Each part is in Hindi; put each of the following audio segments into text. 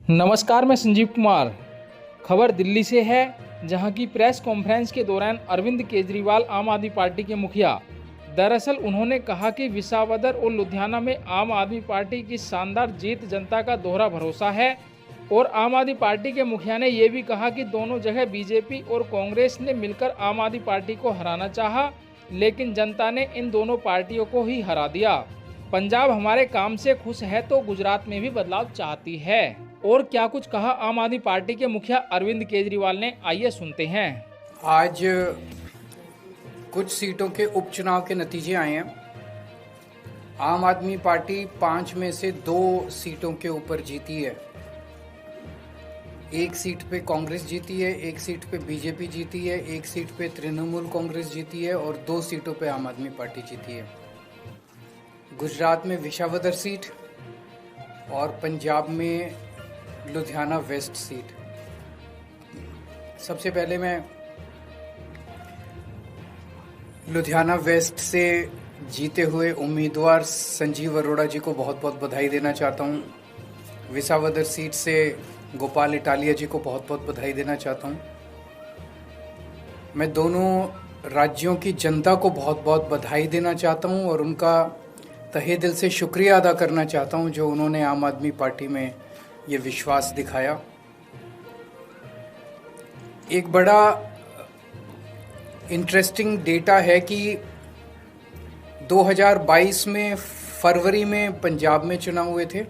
नमस्कार, मैं संजीव कुमार। खबर दिल्ली से है, जहां की प्रेस कॉन्फ्रेंस के दौरान अरविंद केजरीवाल आम आदमी पार्टी के मुखिया। दरअसल उन्होंने कहा कि विसावदर और लुधियाना में आम आदमी पार्टी की शानदार जीत जनता का दोहरा भरोसा है। और आम आदमी पार्टी के मुखिया ने ये भी कहा कि दोनों जगह बीजेपी और कांग्रेस ने मिलकर आम आदमी पार्टी को हराना चाहा, लेकिन जनता ने इन दोनों पार्टियों को ही हरा दिया। पंजाब हमारे काम से खुश है तो गुजरात में भी बदलाव चाहती है। और क्या कुछ कहा आम आदमी पार्टी के मुखिया अरविंद केजरीवाल ने, आइए सुनते हैं। आज कुछ सीटों के उपचुनाव के नतीजे आए हैं। आम आदमी पार्टी 5 में से 2 सीटों के ऊपर जीती है। एक सीट पे कांग्रेस जीती है, एक सीट पे बीजेपी जीती है, एक सीट पे तृणमूल कांग्रेस जीती है और 2 सीटों पे आम आदमी पार्टी जीती है। गुजरात में विसावदर सीट और पंजाब में लुधियाना वेस्ट सीट। सबसे पहले मैं लुधियाना वेस्ट से जीते हुए उम्मीदवार संजीव अरोड़ा जी को बहुत बहुत बधाई देना चाहता हूँ। विसावदर सीट से गोपाल इटालिया जी को बहुत बहुत बधाई देना चाहता हूँ। मैं दोनों राज्यों की जनता को बहुत बहुत बधाई देना चाहता हूँ और उनका तहे दिल से शुक्रिया अदा करना चाहता हूँ जो उन्होंने आम आदमी पार्टी में ये विश्वास दिखाया। एक बड़ा इंटरेस्टिंग डेटा है कि 2022 में फरवरी में पंजाब में चुनाव हुए थे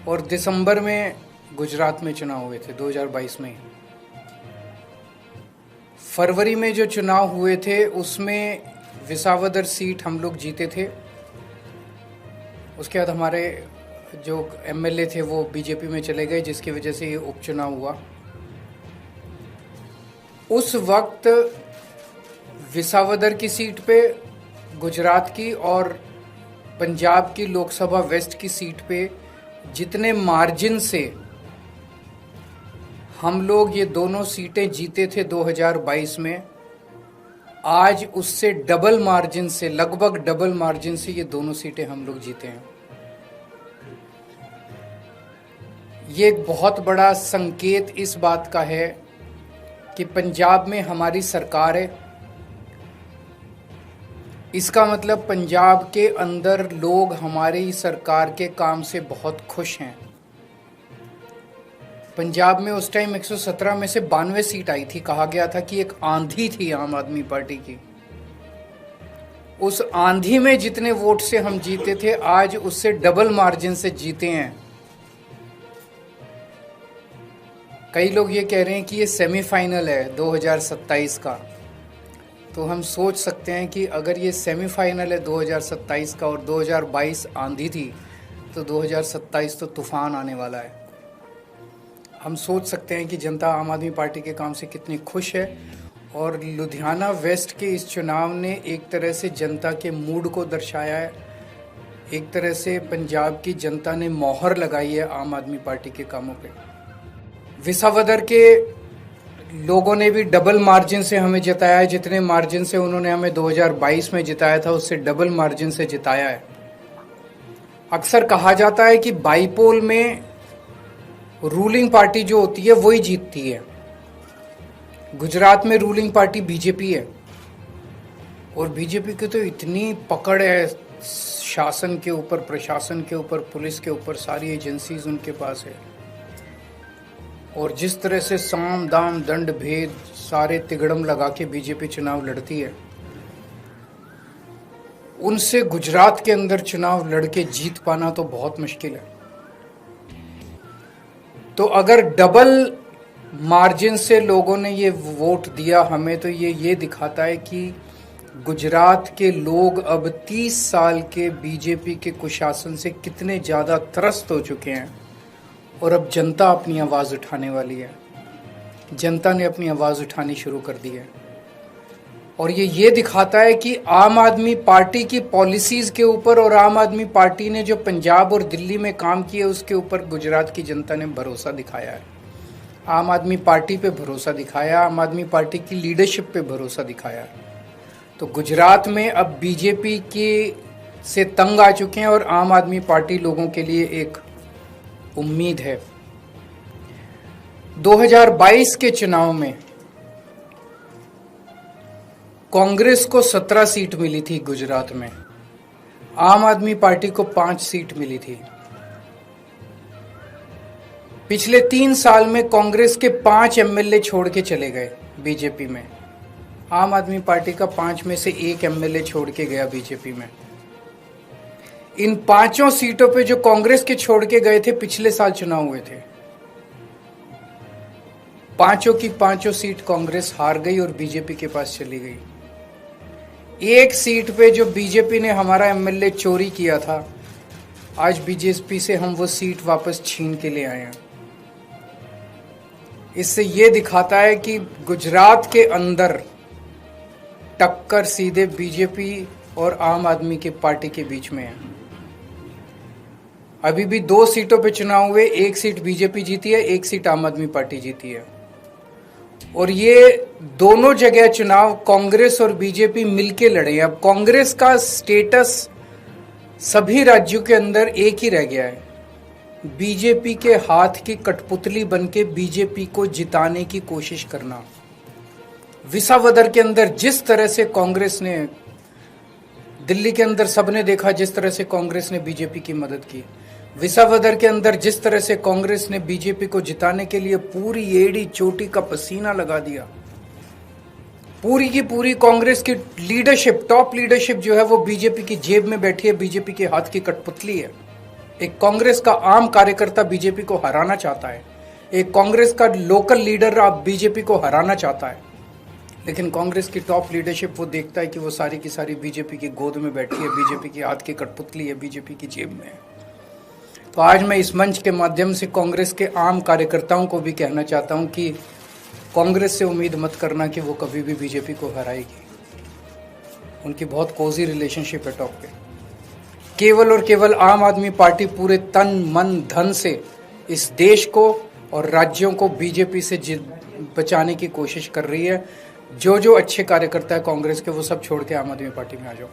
और दिसंबर में गुजरात में चुनाव हुए थे। 2022 में फरवरी में जो चुनाव हुए थे उसमें विसावदर सीट हम लोग जीते थे। उसके बाद हमारे जो एमएलए थे वो बीजेपी में चले गए, जिसकी वजह से ये उपचुनाव हुआ। उस वक्त विसावदर की सीट पे, गुजरात की और पंजाब की लोकसभा वेस्ट की सीट पे जितने मार्जिन से हम लोग ये दोनों सीटें जीते थे 2022 में, आज उससे डबल मार्जिन से, लगभग डबल मार्जिन से ये दोनों सीटें हम लोग जीते हैं। ये एक बहुत बड़ा संकेत इस बात का है कि पंजाब में हमारी सरकार है। इसका मतलब पंजाब के अंदर लोग हमारी सरकार के काम से बहुत खुश हैं। पंजाब में उस टाइम 117 में से 92 सीट आई थी। कहा गया था कि एक आंधी थी आम आदमी पार्टी की। उस आंधी में जितने वोट से हम जीते थे, आज उससे डबल मार्जिन से जीते हैं। कई लोग ये कह रहे हैं कि ये सेमीफाइनल है 2027 का। तो हम सोच सकते हैं कि अगर ये सेमीफाइनल है 2027 का और 2022 आंधी थी, तो 2027 तो तूफान आने वाला है। हम सोच सकते हैं कि जनता आम आदमी पार्टी के काम से कितनी खुश है। और लुधियाना वेस्ट के इस चुनाव ने एक तरह से जनता के मूड को दर्शाया है। एक तरह से पंजाब की जनता ने मोहर लगाई है आम आदमी पार्टी के कामों पे। विसावदर के लोगों ने भी डबल मार्जिन से हमें जिताया है। जितने मार्जिन से उन्होंने हमें 2022 में जिताया था, उससे डबल मार्जिन से जिताया है। अक्सर कहा जाता है कि बाईपोल में रूलिंग पार्टी जो होती है वही जीतती है। गुजरात में रूलिंग पार्टी बीजेपी है और बीजेपी की तो इतनी पकड़ है शासन के ऊपर, प्रशासन के ऊपर, पुलिस के ऊपर, सारी एजेंसीज उनके पास है। और जिस तरह से साम दाम दंड भेद सारे तिगड़म लगा के बीजेपी चुनाव लड़ती है, उनसे गुजरात के अंदर चुनाव लड़के जीत पाना तो बहुत मुश्किल है। तो अगर डबल मार्जिन से लोगों ने ये वोट दिया हमें, तो ये दिखाता है कि गुजरात के लोग अब 30 साल के बीजेपी के कुशासन से कितने ज़्यादा त्रस्त हो चुके हैं। और अब जनता अपनी आवाज़ उठाने वाली है। जनता ने अपनी आवाज़ उठानी शुरू कर दी है। और ये दिखाता है कि आम आदमी पार्टी की पॉलिसीज़ के ऊपर और आम आदमी पार्टी ने जो पंजाब और दिल्ली में काम किए उसके ऊपर गुजरात की जनता ने भरोसा दिखाया है। आम आदमी पार्टी पे भरोसा दिखाया, आम आदमी पार्टी की लीडरशिप पे भरोसा दिखाया। तो गुजरात में अब बीजेपी के से तंग आ चुके हैं और आम आदमी पार्टी लोगों के लिए एक उम्मीद है। 2022 के चुनाव में कांग्रेस को 17 सीट मिली थी गुजरात में, आम आदमी पार्टी को 5 सीट मिली थी। पिछले 3 साल में कांग्रेस के 5 एमएलए छोड़ के चले गए बीजेपी में। आम आदमी पार्टी का 5 में से 1 एमएलए छोड़ के गया बीजेपी में। इन 5 सीटों पे जो कांग्रेस के छोड़ के गए थे, पिछले साल चुनाव हुए थे, 5 की 5 सीट कांग्रेस हार गई और बीजेपी के पास चली गई। एक सीट पे जो बीजेपी ने हमारा एमएलए चोरी किया था, आज बीजेपी से हम वो सीट वापस छीन के ले आए हैं। इससे ये दिखाता है कि गुजरात के अंदर टक्कर सीधे बीजेपी और आम आदमी की पार्टी के बीच में है। अभी भी 2 सीटों पे चुनाव हुए, 1 सीट बीजेपी जीती है, 1 सीट आम आदमी पार्टी जीती है। और ये दोनों जगह चुनाव कांग्रेस और बीजेपी मिलके लड़े हैं। अब कांग्रेस का स्टेटस सभी राज्यों के अंदर एक ही रह गया है, बीजेपी के हाथ की कठपुतली बनके बीजेपी को जिताने की कोशिश करना। विसावदर के अंदर जिस तरह से कांग्रेस ने, दिल्ली के अंदर सबने देखा जिस तरह से कांग्रेस ने बीजेपी की मदद की, विसावदर के अंदर जिस तरह से कांग्रेस ने बीजेपी को जिताने के लिए पूरी एड़ी चोटी का पसीना लगा दिया। पूरी की पूरी कांग्रेस की लीडरशिप, टॉप लीडरशिप जो है वो बीजेपी की जेब में बैठी है, बीजेपी के हाथ की कठपुतली है। एक कांग्रेस का आम कार्यकर्ता बीजेपी को हराना चाहता है, एक कांग्रेस का लोकल लीडर आप बीजेपी को हराना चाहता है, लेकिन कांग्रेस की टॉप लीडरशिप वो देखता है कि वो सारी की सारी बीजेपी की गोद में बैठी है, बीजेपी के हाथ की कठपुतली है, बीजेपी की जेब में है। तो आज मैं इस मंच के माध्यम से कांग्रेस के आम कार्यकर्ताओं को भी कहना चाहता हूं कि कांग्रेस से उम्मीद मत करना कि वो कभी भी बीजेपी को हराएगी। उनकी बहुत कोजी रिलेशनशिप है टॉप पे। केवल और केवल आम आदमी पार्टी पूरे तन मन धन से इस देश को और राज्यों को बीजेपी से बचाने की कोशिश कर रही है। जो अच्छे कार्यकर्ता है कांग्रेस के, वो सब छोड़ के आम आदमी पार्टी में आ जाओ।